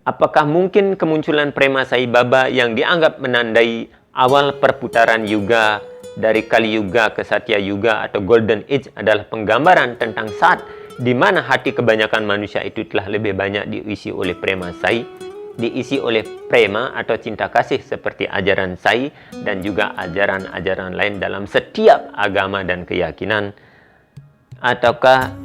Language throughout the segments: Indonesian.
Apakah mungkin kemunculan Prema Sai Baba yang dianggap menandai awal perputaran yuga dari Kali Yuga ke Satya Yuga atau Golden Age adalah penggambaran tentang saat di mana hati kebanyakan manusia itu telah lebih banyak diisi oleh Prema Sai, diisi oleh prema atau cinta kasih seperti ajaran Sai dan juga ajaran-ajaran lain dalam setiap agama dan keyakinan, ataukah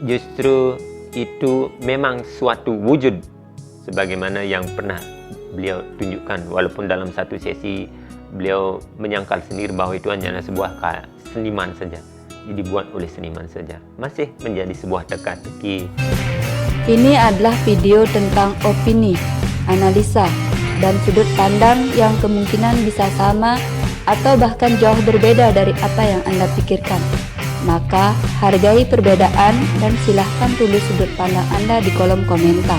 justru itu memang suatu wujud sebagaimana yang pernah beliau tunjukkan, walaupun dalam satu sesi beliau menyangkal sendiri bahwa itu hanyalah sebuah seniman saja, dibuat oleh seniman saja, masih menjadi sebuah teka-teki. Ini adalah video tentang opini, analisa, dan sudut pandang yang kemungkinan bisa sama atau bahkan jauh berbeda dari apa yang Anda pikirkan. Maka hargai perbedaan dan silahkan tulis sudut pandang Anda di kolom komentar.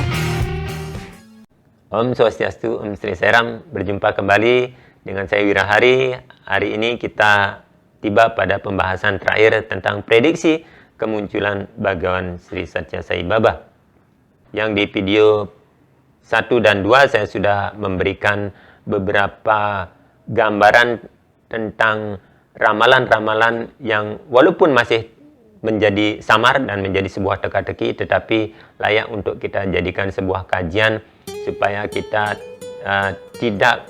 Om Swastiastu, Om Sri Seram. Berjumpa kembali dengan saya Wirahari. Hari ini kita tiba pada pembahasan terakhir tentang prediksi kemunculan Bhagawan Sri Satya Sai Baba. Yang di video 1 dan 2 saya sudah memberikan beberapa gambaran tentang ramalan-ramalan yang walaupun masih menjadi samar dan menjadi sebuah teka-teki, tetapi layak untuk kita jadikan sebuah kajian supaya kita tidak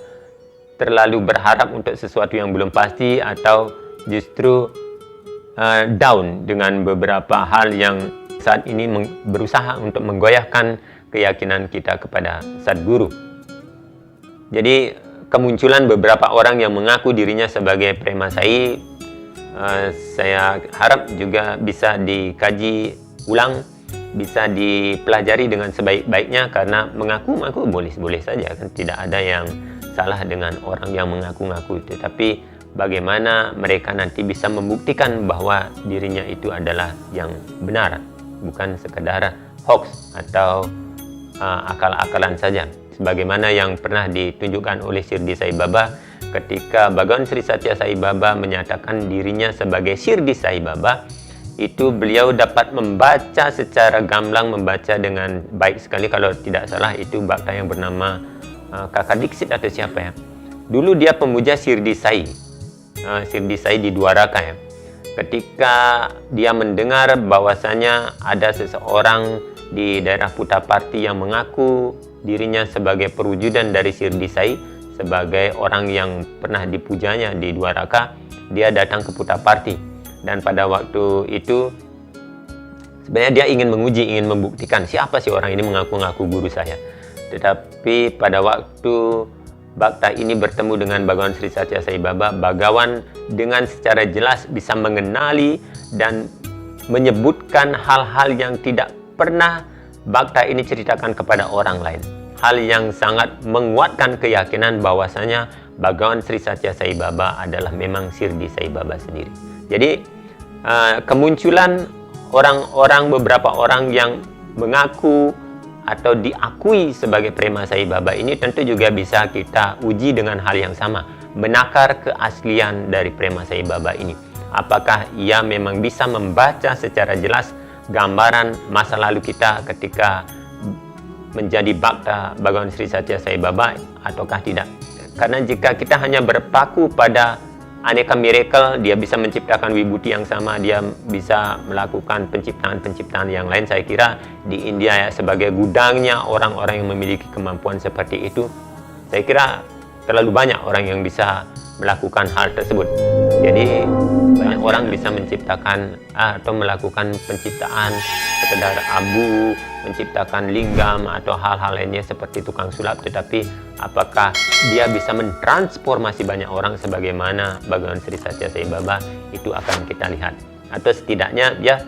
terlalu berharap untuk sesuatu yang belum pasti atau justru down dengan beberapa hal yang saat ini berusaha untuk menggoyahkan keyakinan kita kepada Sadguru. Jadi kemunculan beberapa orang yang mengaku dirinya sebagai Prema Sai, saya harap juga bisa dikaji ulang, bisa dipelajari dengan sebaik-baiknya, karena mengaku-ngaku boleh-boleh saja kan, tidak ada yang salah dengan orang yang mengaku-ngaku itu, tapi bagaimana mereka nanti bisa membuktikan bahwa dirinya itu adalah yang benar, bukan sekedar hoax atau akal-akalan saja, sebagaimana yang pernah ditunjukkan oleh Shirdi Sai Baba ketika Bhagawan Sri Satya Sai Baba menyatakan dirinya sebagai Shirdi Sai Baba. Itu beliau dapat membaca secara gamblang, membaca dengan baik sekali. Kalau tidak salah itu bhakta yang bernama Kakak Diksit atau siapa ya. Dulu dia pemuja Shirdi Sai, Shirdi Sai di Dwaraka ya. Ketika dia mendengar bahwasanya ada seseorang di daerah Puttaparthi yang mengaku dirinya sebagai perwujudan dari Shirdi Sai, sebagai orang yang pernah dipujanya di Dwaraka, dia datang ke Puttaparthi. Dan pada waktu itu sebenarnya dia ingin menguji, ingin membuktikan siapa sih orang ini mengaku-ngaku guru saya. Tetapi pada waktu bhakta ini bertemu dengan Bhagawan Sri Satya Sai Baba, Bhagawan dengan secara jelas bisa mengenali dan menyebutkan hal-hal yang tidak pernah bhakta ini ceritakan kepada orang lain. Hal yang sangat menguatkan keyakinan bahwasanya Bhagawan Sri Satya Sai Baba adalah memang Shirdi Sai Baba sendiri. Jadi kemunculan beberapa orang yang mengaku atau diakui sebagai Prema Sai Baba ini tentu juga bisa kita uji dengan hal yang sama, menakar keaslian dari Prema Sai Baba ini. Apakah ia memang bisa membaca secara jelas gambaran masa lalu kita ketika menjadi bhakta Bhagawan Sri Satya Sai Baba ataukah tidak? Karena jika kita hanya berpaku pada aneka miracle, dia bisa menciptakan wibuti yang sama, dia bisa melakukan penciptaan-penciptaan yang lain. Saya kira di India ya, sebagai gudangnya orang-orang yang memiliki kemampuan seperti itu, saya kira terlalu banyak orang yang bisa melakukan hal tersebut. Jadi banyak orang bisa menciptakan atau melakukan penciptaan sekedar abu, menciptakan linggam atau hal-hal lainnya seperti tukang sulap, tetapi apakah dia bisa mentransformasi banyak orang sebagaimana Bhagawan Sri Satya Sai Baba, itu akan kita lihat. Atau setidaknya dia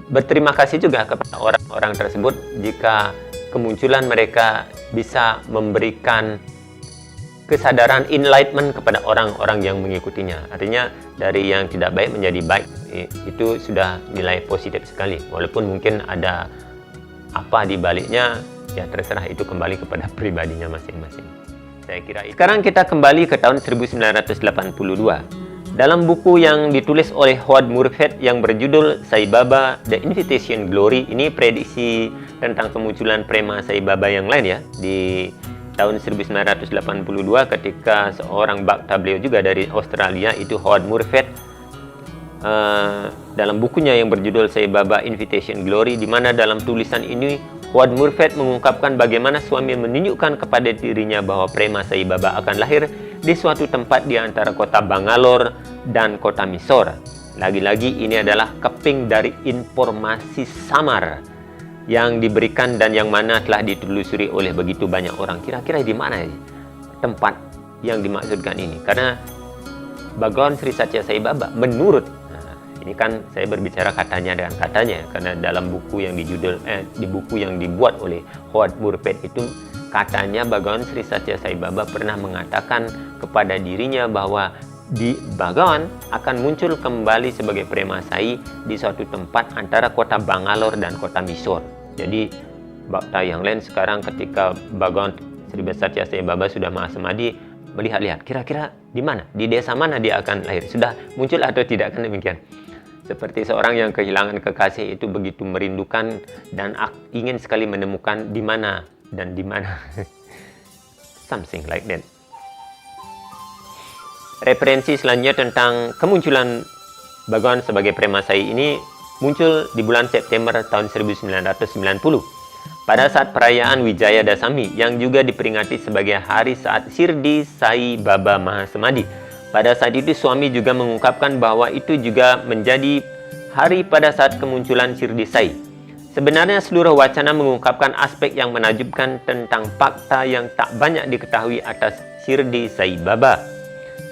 berterima kasih juga kepada orang-orang tersebut jika kemunculan mereka bisa memberikan kesadaran enlightenment kepada orang-orang yang mengikutinya. Artinya dari yang tidak baik menjadi baik, itu sudah nilai positif sekali. Walaupun mungkin ada apa di baliknya, ya terserah, itu kembali kepada pribadinya masing-masing. Saya kira itu. Sekarang kita kembali ke tahun 1982. Dalam buku yang ditulis oleh Howard Murphet yang berjudul Sai Baba The Invitation Glory, ini prediksi tentang kemunculan prema Sai Baba yang lain ya. Di tahun 1982 ketika seorang bhakta beliau juga dari Australia, itu Howard Murphet, dalam bukunya yang berjudul Sai Baba Invitation Glory, di mana dalam tulisan ini Howard Murphet mengungkapkan bagaimana suami menunjukkan kepada dirinya bahwa prema Sai Baba akan lahir di suatu tempat di antara kota Bangalore dan kota Mysore. Lagi-lagi ini adalah keping dari informasi samar yang diberikan dan yang mana telah ditelusuri oleh begitu banyak orang. Kira-kira di mana tempat yang dimaksudkan ini? Karena Bhagawan Sri Satya Sai Baba menurut, ini kan saya berbicara katanya dengan katanya, karena dalam buku yang di buku yang dibuat oleh Howard Murphet itu katanya Bhagawan Sri Satya Sai Baba pernah mengatakan kepada dirinya bahwa Bhagawan akan muncul kembali sebagai prema Sai di suatu tempat antara kota Bangalore dan kota Mysore. Jadi bhakta yang lain sekarang ketika Bhagawan Sri Satya Sai Baba sudah mahasamadhi, melihat-lihat kira-kira di mana, di desa mana dia akan lahir, sudah muncul atau tidak, kan demikian. Seperti seorang yang kehilangan kekasih itu begitu merindukan dan ingin sekali menemukan di mana dan di mana. Something like that. Referensi selanjutnya tentang kemunculan Bhagawan sebagai prema Sai ini muncul di bulan September tahun 1990 pada saat perayaan Wijaya Dasami yang juga diperingati sebagai hari saat Shirdi Sai Baba Mahasamadhi. Pada saat itu suami juga mengungkapkan bahwa itu juga menjadi hari pada saat kemunculan Shirdi Sai. Sebenarnya seluruh wacana mengungkapkan aspek yang menakjubkan tentang fakta yang tak banyak diketahui atas Shirdi Sai Baba.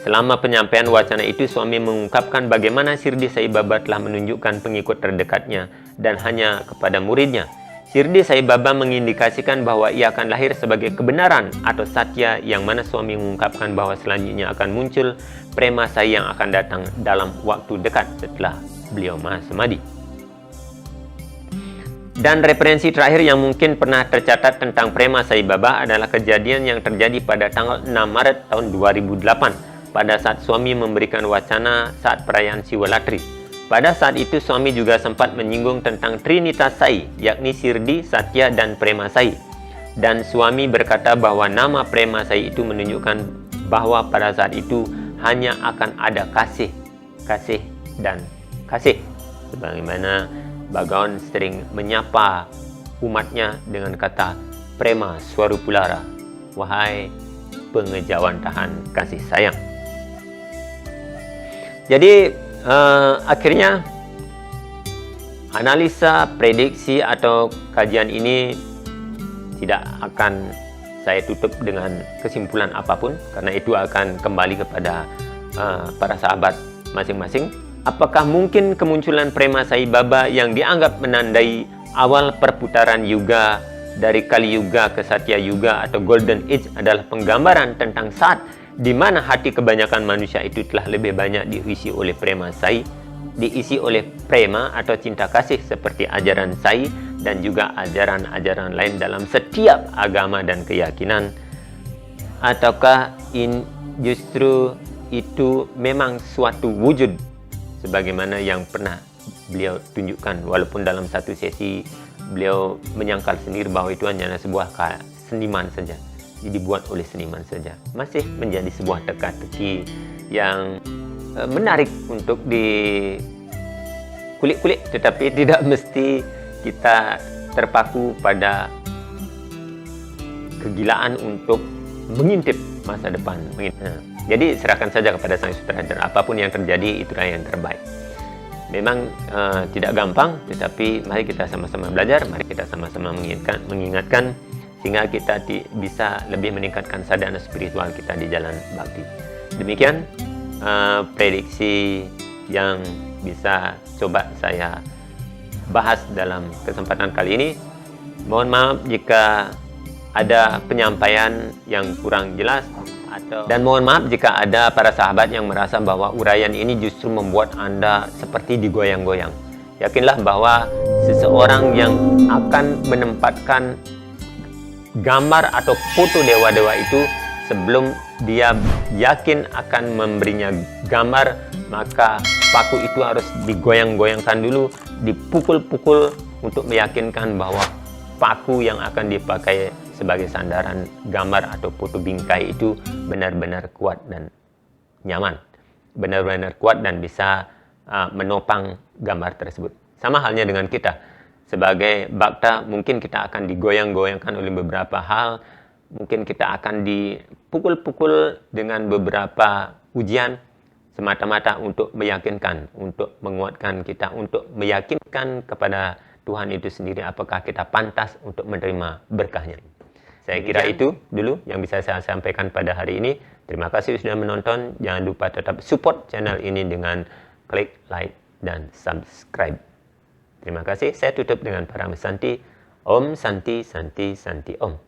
Selama penyampaian wacana itu, suami mengungkapkan bagaimana Shirdi Sai Baba telah menunjukkan pengikut terdekatnya dan hanya kepada muridnya. Shirdi Sai Baba mengindikasikan bahwa ia akan lahir sebagai kebenaran atau satya, yang mana suami mengungkapkan bahwa selanjutnya akan muncul prema Sai yang akan datang dalam waktu dekat setelah beliau mahasamadhi. Dan referensi terakhir yang mungkin pernah tercatat tentang prema Sai Baba adalah kejadian yang terjadi pada tanggal 6 Maret tahun 2008 pada saat suami memberikan wacana saat perayaan Siwalatri. Pada saat itu suami juga sempat menyinggung tentang Trinitas Sai, yakni Shirdi, Satya, dan Prema Sai. Dan suami berkata bahwa nama Prema Sai itu menunjukkan bahwa pada saat itu hanya akan ada kasih, kasih, dan kasih. Sebagaimana Bhagawan sering menyapa umatnya dengan kata Prema Swarupulara, wahai pengejawantahan kasih sayang. Jadi akhirnya analisa, prediksi atau kajian ini tidak akan saya tutup dengan kesimpulan apapun, karena itu akan kembali kepada para sahabat masing-masing. Apakah mungkin kemunculan prema Sai Baba yang dianggap menandai awal perputaran yuga dari Kali Yuga ke Satya Yuga atau Golden Age adalah penggambaran tentang saat di mana hati kebanyakan manusia itu telah lebih banyak diisi oleh prema Sai, diisi oleh prema atau cinta kasih seperti ajaran Sai dan juga ajaran-ajaran lain dalam setiap agama dan keyakinan? Ataukah justru itu memang suatu wujud sebagaimana yang pernah beliau tunjukkan, walaupun dalam satu sesi beliau menyangkal sendiri bahwa itu hanyalah sebuah seniman saja, dibuat oleh seniman saja, masih menjadi sebuah teka-teki yang menarik untuk dikulik-kulik, tetapi tidak mesti kita terpaku pada kegilaan untuk mengintip masa depan. Jadi serahkan saja kepada sang sutradara, apapun yang terjadi itulah yang terbaik. Memang tidak gampang, tetapi mari kita sama-sama belajar, mari kita sama-sama mengingatkan sehingga kita bisa lebih meningkatkan sadhana spiritual kita di jalan bakti. Demikian prediksi yang bisa coba saya bahas dalam kesempatan kali ini. Mohon maaf jika ada penyampaian yang kurang jelas, dan mohon maaf jika ada para sahabat yang merasa bahwa uraian ini justru membuat Anda seperti digoyang-goyang. Yakinlah bahwa seseorang yang akan menempatkan gambar atau foto dewa-dewa itu, sebelum dia yakin akan memberinya gambar, maka paku itu harus digoyang-goyangkan dulu, dipukul-pukul untuk meyakinkan bahwa paku yang akan dipakai sebagai sandaran gambar atau foto bingkai itu benar-benar kuat dan nyaman, benar-benar kuat dan bisa menopang gambar tersebut. Sama halnya dengan kita sebagai bakta, mungkin kita akan digoyang-goyangkan oleh beberapa hal, mungkin kita akan dipukul-pukul dengan beberapa ujian semata-mata untuk meyakinkan, untuk menguatkan kita, untuk meyakinkan kepada Tuhan itu sendiri apakah kita pantas untuk menerima berkahnya. Saya kira itu dulu yang bisa saya sampaikan pada hari ini. Terima kasih sudah menonton. Jangan lupa tetap support channel ini dengan klik like dan subscribe. Terima kasih. Saya tutup dengan Param Santi. Om Santi Santi Santi Om.